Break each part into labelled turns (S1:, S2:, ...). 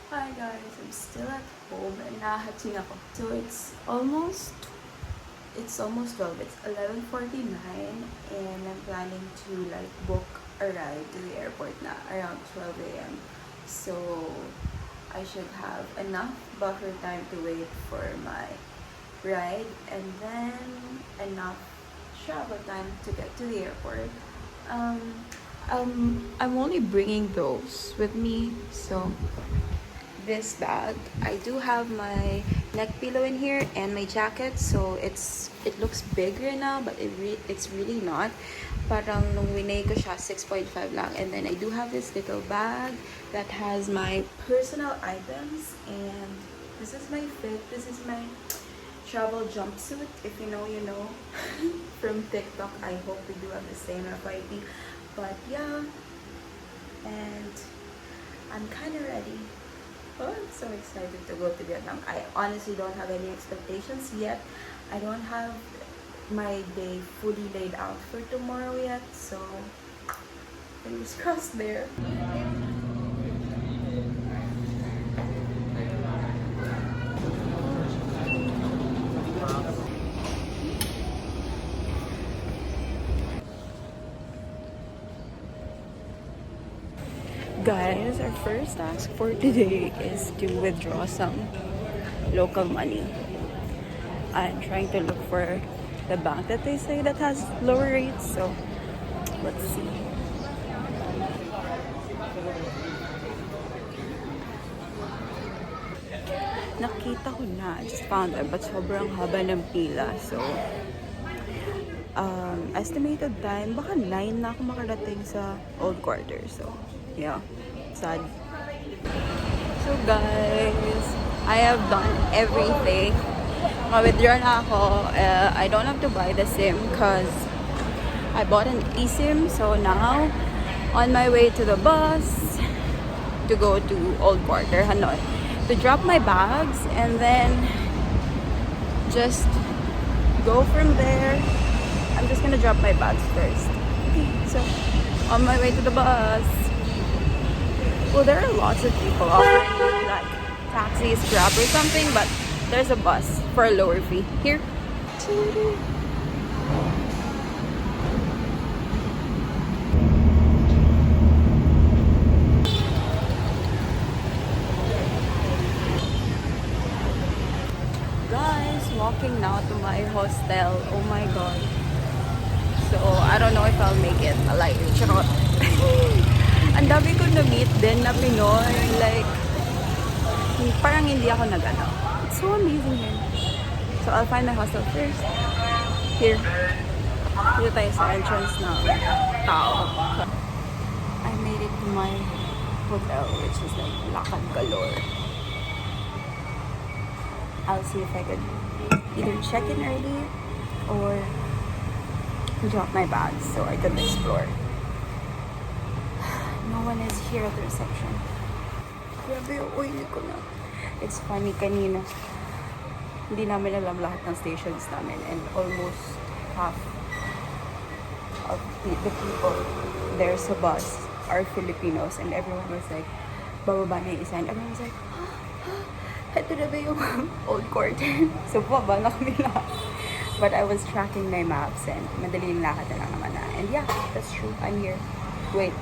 S1: Hi guys, I'm still at home and nahating ako. So it's almost 12. It's 11:49 and I'm planning to like book a ride to the airport na around 12 a.m. So I should have enough buffer time to wait for my ride and then enough travel time to get to the airport. I'm only bringing those with me, so this bag. I do have my neck pillow in here and my jacket, so it looks bigger now, but it's really not. Parang nung winay ko siya, 6.5 lang. And then I do have this little bag that has my personal items, and this is my fit. This is my travel jumpsuit. If you know, you know. From TikTok, I hope we do have the same FYP. But yeah, and I'm kind of ready. Oh, I'm so excited to go to Vietnam. I honestly don't have any expectations yet. I don't have my day fully laid out for tomorrow yet, so fingers crossed there. Guys, our first task for today is to withdraw some local money. I'm trying to look for the bank that they say that has lower rates, so let's see. Nakita ko na, I just found it, but sobrang haba ng pila, so estimated time, baka 9 na ako makarating sa old quarter, so yeah, sad. So guys, I have done everything. Ma-withdraw na ako. I don't have to buy the SIM because I bought an eSIM. So now, on my way to the bus to go to Old Quarter, Hanoi, to drop my bags and then just go from there. I'm just gonna drop my bags first. Okay, so on my way to the bus. Well, there are lots of people offering like taxis, Grab or something, but there's a bus for a lower fee. Here. Guys, walking now to my hostel. Oh my god. So, I don't know if I'll make it alive. Charot. Ang dami ko na-meet din na Pinoy. Like, parang hindi ako nag-ano. It's so amazing here. So, I'll find my hostel first. Here. Dito tayo sa entrance ng tao. I made it to my hotel, which is like Lakad Galore. I'll see if I could either check in early or drop my bags so I could explore. No one is here at the reception. Grabe, uwi ko na. It's funny, kanina, hindi namin alam lahat ng stations namin and almost half of the people there sa bus are Filipinos and everyone was like, bababa na yung isa and everyone was like, ito na ba yung old quarter? So, bababa na kami lahat. But I was tracking my maps and madaling lakad na lang naman na. And yeah, that's true. I'm here. Wait.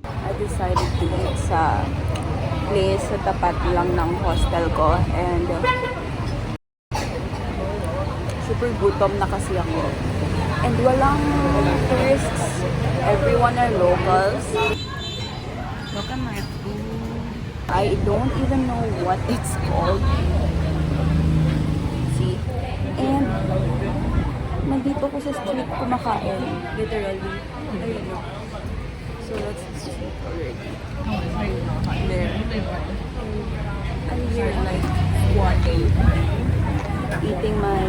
S1: I decided to eat sa place sa tapat lang ng hostel ko and super gutom na kasi ako. And walang tourists. Everyone are locals. Look at my food. I don't even know what it's called. See? And nandito ko sa street kumakain. Literally. Ayun o. So that's the street already. There. I'm here like squatting. Eating my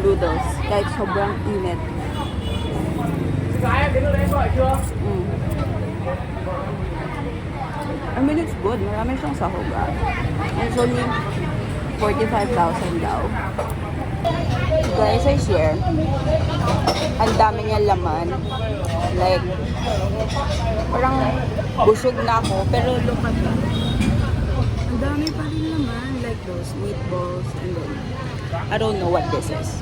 S1: noodles. Like sobrang init. Mm. I mean, it's good. Marami siyang sahog. It's only 45,000 daw. Guys, I swear, ang dami niya laman. Like, parang busog na ako. Pero look at that. Ang dami pa rin laman. Like those meatballs and then, I don't know what this is.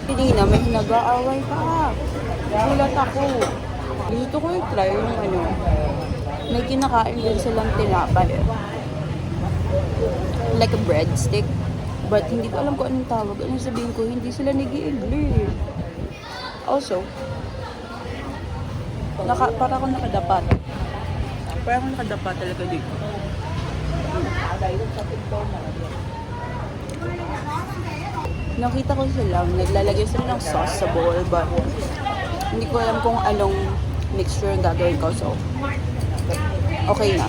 S1: Hindi na, may nag-aaway pa. Gulat ako. Dito ko yung try yung ano. May kinakain din silang tinapay. Like a breadstick. But hindi ko alam kung anong tawag. Anong sabihin ko, hindi sila nag-i-iglay. Also, para akong nakadapat. Para akong nakadapat talaga dito. Nakita ko sila, naglalagay sila ng sauce sa bowl, but hindi ko alam kung anong mixture yung gagawin ko. So, okay na.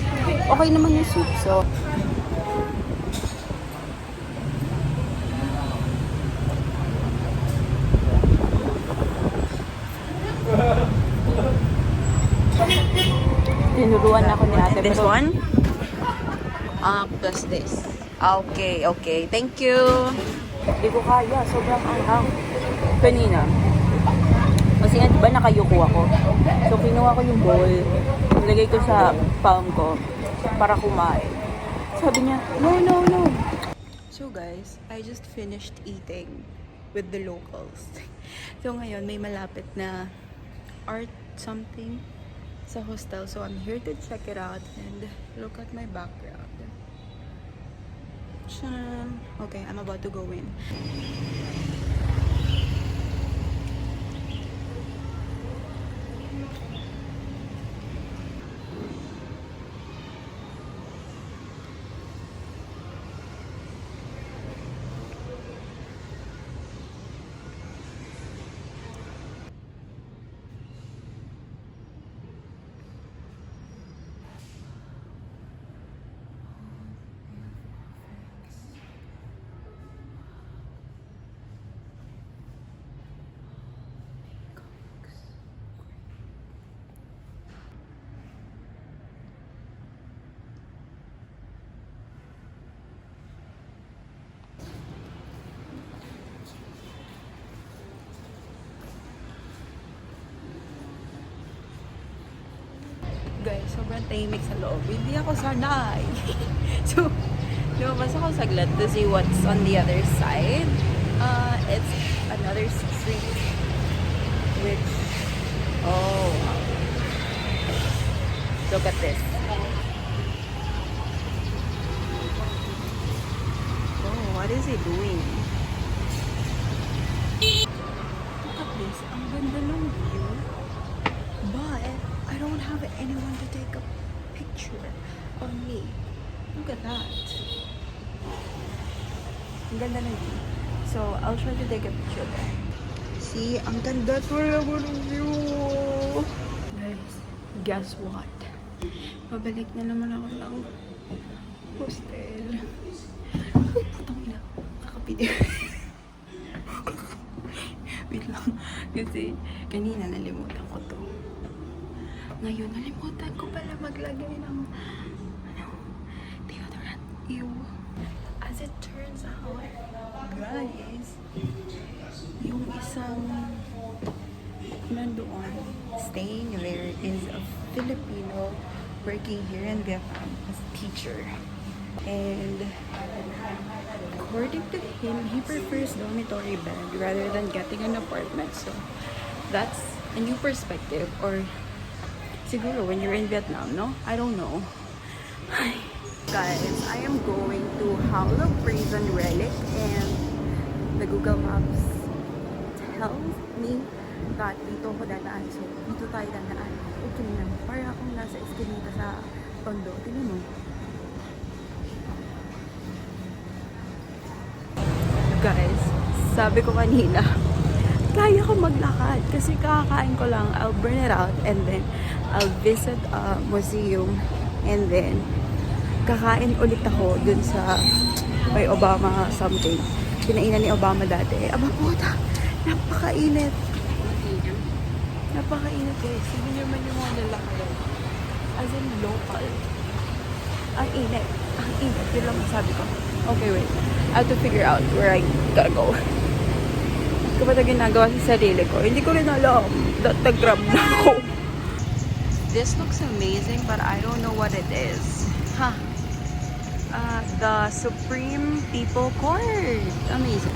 S1: Okay naman yung soup. So, tinuruan ako ni ate. This one? Plus this. Okay, okay. Thank you. Hindi ko kaya. Sobrang anghang. Kanina. Kasi nga, diba nakayuko ako? So, kinuha ko yung bowl. Nilagay ko sa palm ko para kumain. Sabi niya, no, no, no. So guys, I just finished eating with the locals. So ngayon, may malapit na art something sa hostel. So I'm here to check it out and look at my background. Okay, I'm about to go in. Guys, sobrang tahimik sa loob. Hindi ako sanay. So, lumabas ako saglit to see what's on the other side. It's another street. Which, oh, wow. Look at this. Oh, what is he doing? Look at this. Ang ganda ng view. But, I don't have anyone to take a picture of me. Look at that. Ang ganda ng view. So, I'll try to take a picture there. See, ang ganda talaga ng view. Guys, guess what? Pabalik na naman ako ng hostel. Ay, putang ina. Kakapiti. Wait lang. Kasi, kanina nalimutan ko to. Ngayon, nalimutan ko pala maglagay ng deodorant. Ew. As it turns out, guys, yung isang nandoon, staying there is a Filipino working here in Vietnam as a teacher. And according to him, he prefers dormitory bed rather than getting an apartment. So, that's a new perspective. Or siguro when you're in Vietnam, no? I don't know. Guys, I am going to Howl of Prison Relic and the Google Maps tells me that dito ako dadaan. So, dito tayo dadaan. Okay na. Para akong nasa eskinita sa Tondo. Tingnan mo. Guys, sabi ko kanina, kaya ko maglakad kasi kakakain ko lang. I'll burn it out and then I'll visit a museum and then kakain ulit ako dun sa may Obama something. Kinainan ni Obama dati. Aba puta, napakainit. napakainit guys. Tignan niyo naman yung mga lalaki. As in local. Ang init. Ang init. Yun lang sabi ko. Okay, wait. I have to figure out where I gotta go. Hindi ko ba ito ginagawa sa sarili ko? Hindi ko rin alam. Nag-grab na ako. This looks amazing, but I don't know what it is. Huh. The Supreme People Court. Amazing.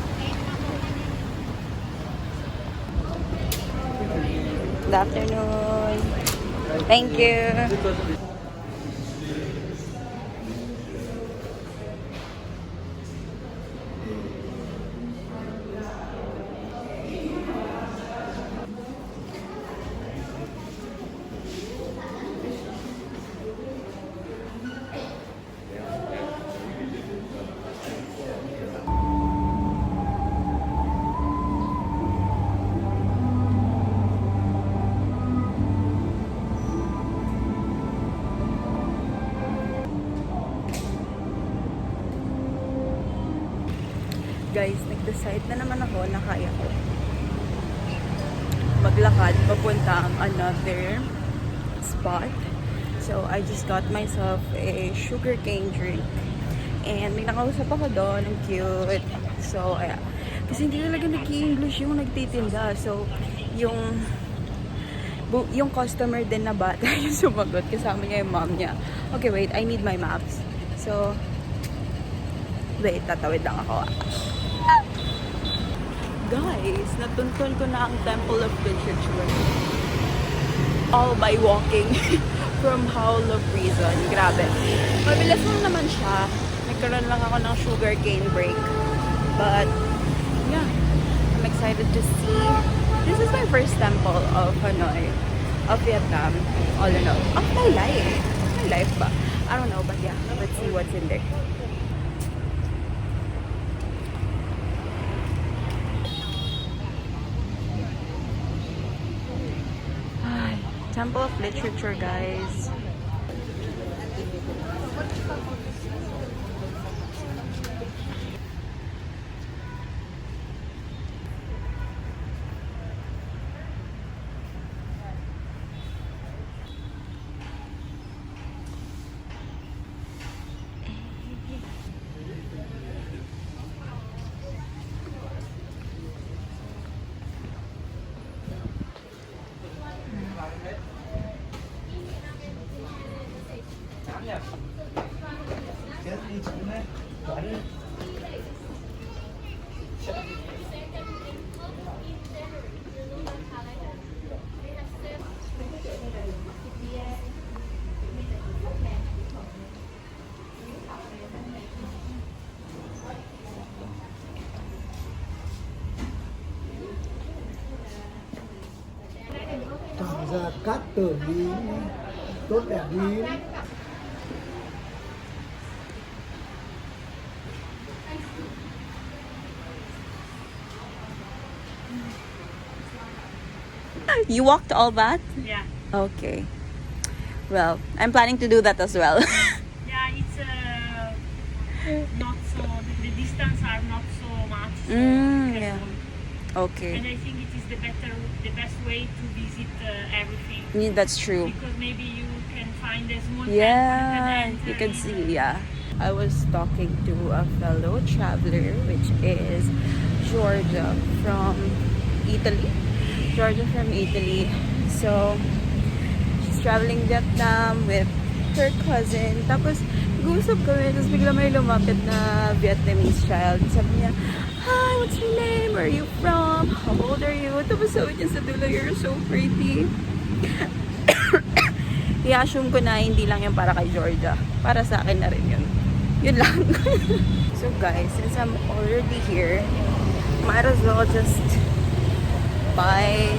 S1: Good afternoon. Thank you. Guys, nag-decide na naman ako na kaya ko maglakad papuntang another spot. So, I just got myself a sugarcane drink. And may nakausap ako doon. Ang cute. So, ayan. Kasi hindi talaga nag-i-English yung nagtitinda. So, yung customer din na bata yung sumagot. Kasama niya yung mom niya. Okay, wait. I need my maps. So, wait. Tatawid lang ako. Guys, natuntun ko na ang Temple of Literature. All by walking from Howl of Reason. Grabe. Mabilis lang naman siya. Nagkaroon lang ako ng sugarcane break. But, yeah. I'm excited to see. This is my first temple of Hanoi. Of Vietnam. All in all. Of my life. My life ba? I don't know, but yeah. Let's see what's in there. Temple of Literature, guys.
S2: Tỏ ra các tờ lý tốt đẹp lý.
S1: You walked all that?
S3: Yeah.
S1: Okay. Well, I'm planning to do that as well.
S3: Yeah, it's not so, the distance are not so much. So
S1: Yeah.
S3: careful.
S1: Okay.
S3: And I think it is the best way to visit everything.
S1: Yeah, that's true.
S3: Because maybe you can find a small
S1: Yeah,
S3: temple and
S1: you can see, yeah. I was talking to a fellow traveler, which is Georgia from Italy. Georgia from Italy. So, she's traveling Vietnam with her cousin. Tapos, nag-uusap kami. Tapos bigla may lumapit na Vietnamese child. Sabi niya, "Hi, what's your name? Where are you from? How old are you?" Tapos sabi niya sa dulo, "You're so pretty." I-assume ko na hindi lang yan para kay Georgia. Para sa akin na rin yun. Yun lang. So guys, since I'm already here, might as well just buy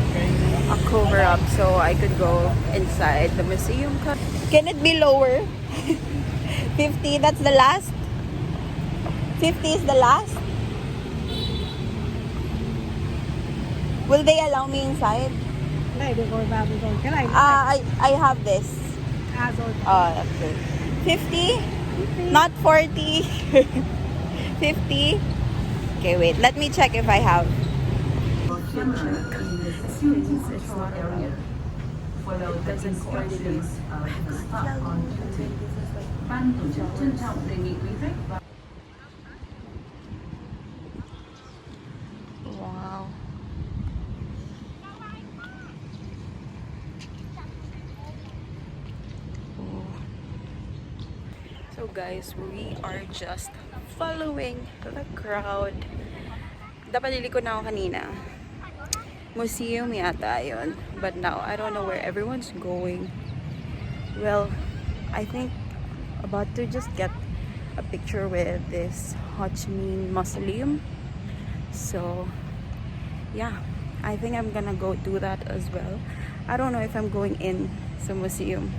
S1: a cover up so I could go inside the museum. Can it be lower? 50, that's the last? 50 is the last? Will they allow me inside?
S2: Này được rồi vào được rồi. Cái này
S1: I have this.
S2: rồi.
S1: That's good. 50? Not 40. 50? Okay, wait. Let me check if I have. because it's not around. It doesn't coordinate. Wow. Oh. So guys, we are just following the crowd. Dapat liliko na ako kanina. Museum yata yun. But now, I don't know where everyone's going. Well, I think about to just get a picture with this Ho Chi Minh Mausoleum. So, yeah. I think I'm gonna go do that as well. I don't know if I'm going in some museum.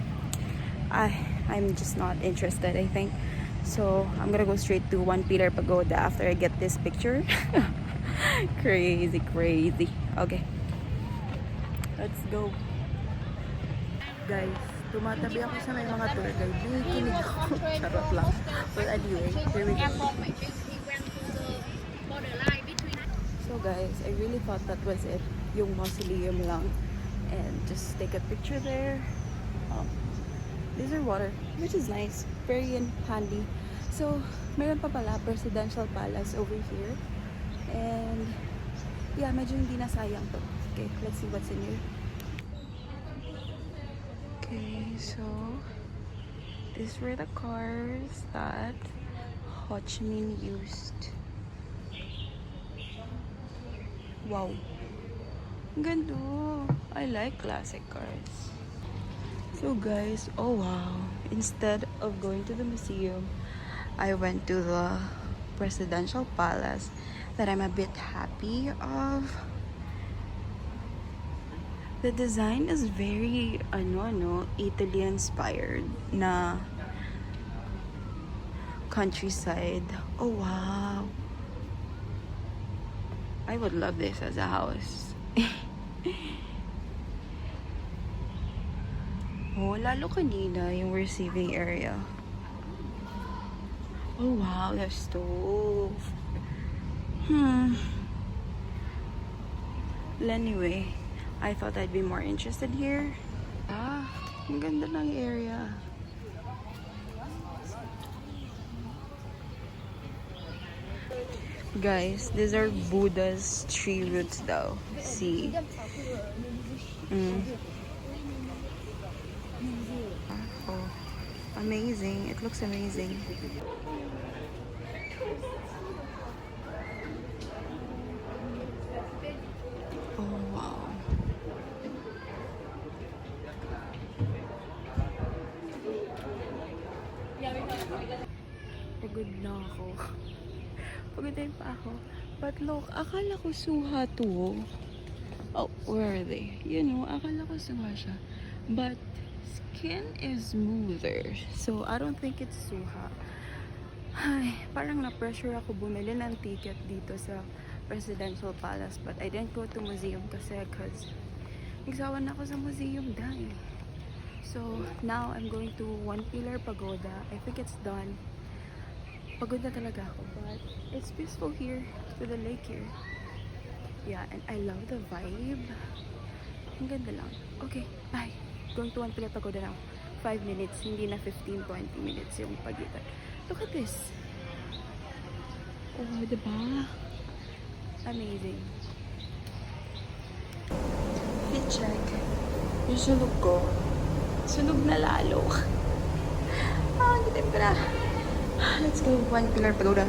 S1: I'm just not interested, I think. So, I'm gonna go straight to One Pillar Pagoda after I get this picture. Crazy, crazy. Okay. Let's go. Guys, tumatabi ako sa may mga tour guide. Nakikinig ako. Charot lang. But anyway, here we go. So guys, I really thought that was it. Yung mausoleum lang. And just take a picture there. These are water, which is nice. Very handy. So, meron pa pala Presidential Palace over here. And, yeah, medyo hindi nasayang to. Okay, let's see what's in here. Okay, so, these were the cars that Ho Chi Minh used. Wow. Ang ganda. I like classic cars. So guys, oh wow. Instead of going to the museum, I went to the Presidential Palace that I'm a bit happy of. The design is very, Italy inspired na countryside. Oh wow. I would love this as a house. Oh, lalo kanina yung receiving area. Oh wow, the stove. Well, anyway, I thought I'd be more interested here. Ang ganda ng area. Guys, these are Buddha's tree roots daw. See? Oh, amazing. It looks amazing. Oh, wow. Pagod na ako. Pagod din pa ako. But look, akala ko suha to. Oh, where are they? You know, akala ko suha siya. But skin is smoother. So, I don't think it's suha. Ay, parang na-pressure ako bumili ng ticket dito sa Presidential Palace. But I didn't go to museum kasi nagsawa na ako sa museum dahil. So, now I'm going to One Pillar Pagoda. I think it's done. Pagod na talaga ako. But it's peaceful here with the lake here. Yeah, and I love the vibe. Ang ganda lang. Okay, bye. Going to One Pillar Pagoda now. 5 minutes, hindi na 15-20 minutes yung pagitan. Look at this. Oh, diba? Amazing. Fit check. Yung sunog ko. Sunog na lalo. Gitim ko na. Let's go. One Pillar Pagoda.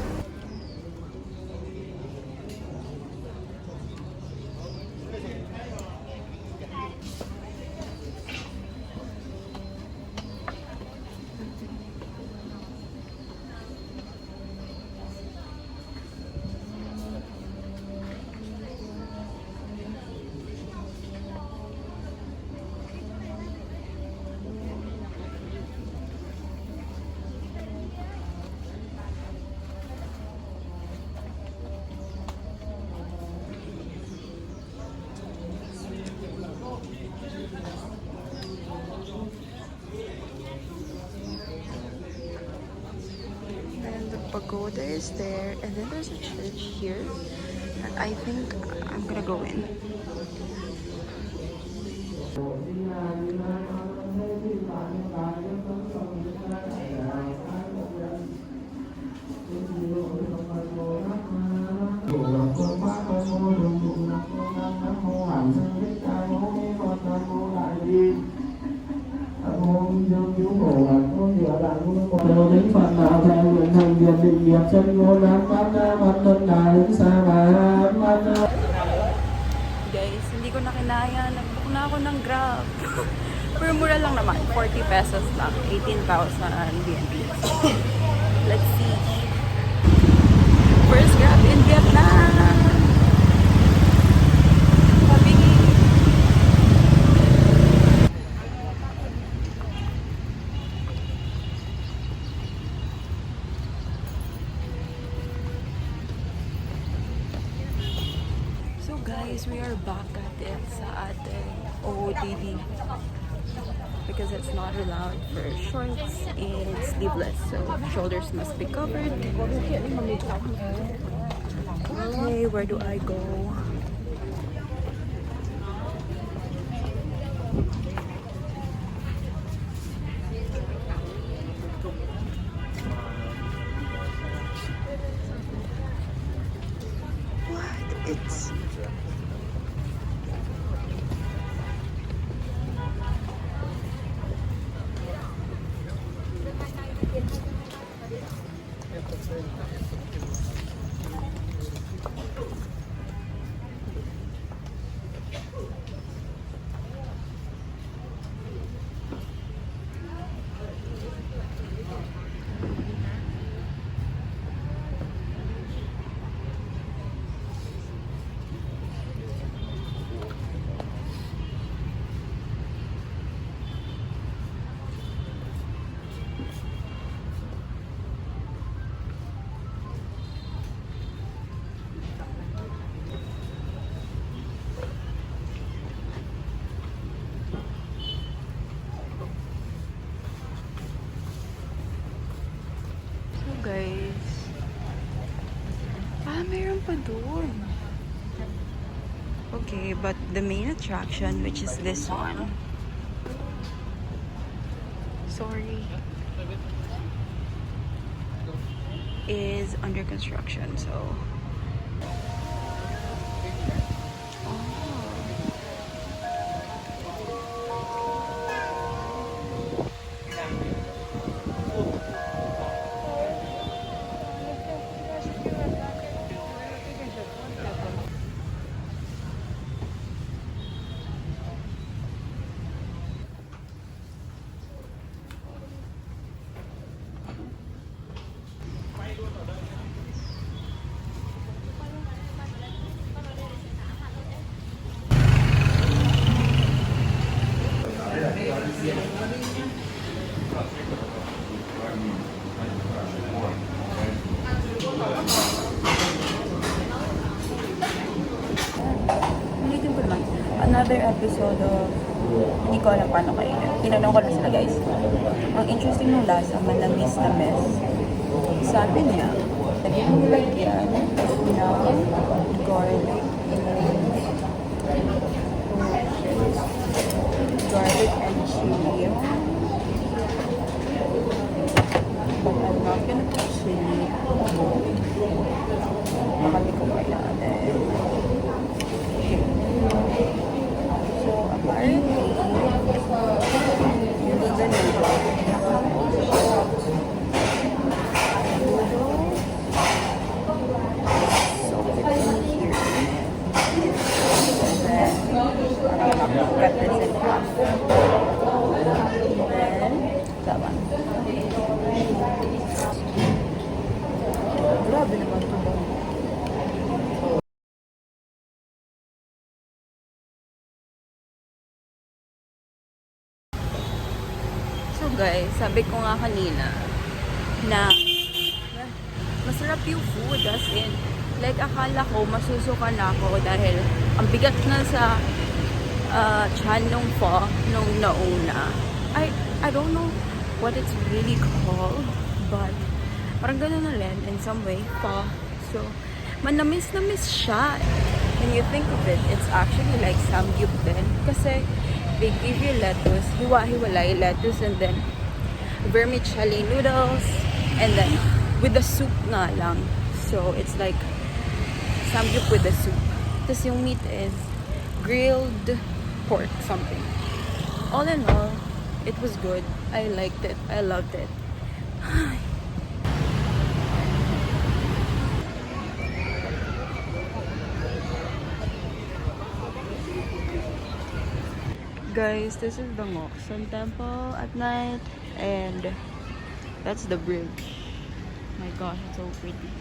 S1: Pagoda is there, and then there's a church here, and I think I'm gonna go in.
S4: đến phần nào theo nguyện thành việc định nghiệp chân ngô nam pháp na mặt tân đà đến sa mà man
S1: Guys, hindi ko na kinaya. Nag-book na ako ng Grab. Pero mura lang naman. 40 pesos lang. 18,000 BNB. Let's see. First Grab in Vietnam. Sabi So guys, we are back at it sa ating OOTD because it's not allowed for shorts and sleeveless, so shoulders must be covered. Okay, where do I go? What? It's guys. Mayroon pa doon. Okay, but the main attraction, which is this one. Sorry. Is under construction, so. Ulitin ko lang. Another episode of hindi ko alam paano kainin. Tinanong ko na sila guys. Ang interesting ng lasa, manamis na mess. Sabi niya, nilagyan ng garlic and chili. But I'm not gonna put chili. Baka di ko kailangan. So, apparently, yung ganito, so, it's in here. And then, cut this in half. And then, that one. Grabe naman ito ba? So guys, sabi ko nga kanina na masarap yung food, as in like akala ko masusuka na ako dahil ang bigat na sa chan nung pho nung nauna. I don't know what it's really called, but parang gano'n na rin in some way pho. So manamis siya. When you think of it, it's actually like samgyup din kasi they give you lettuce, hiwa-hiwalay lettuce, and then vermicelli noodles, and then with the soup nga lang. So it's like samgyup with the soup. Tapos yung meat is grilled pork something. All in all, it was good. I liked it. I loved it. Guys, this is the Ngoksun temple at night, and that's the bridge. My gosh, it's so pretty.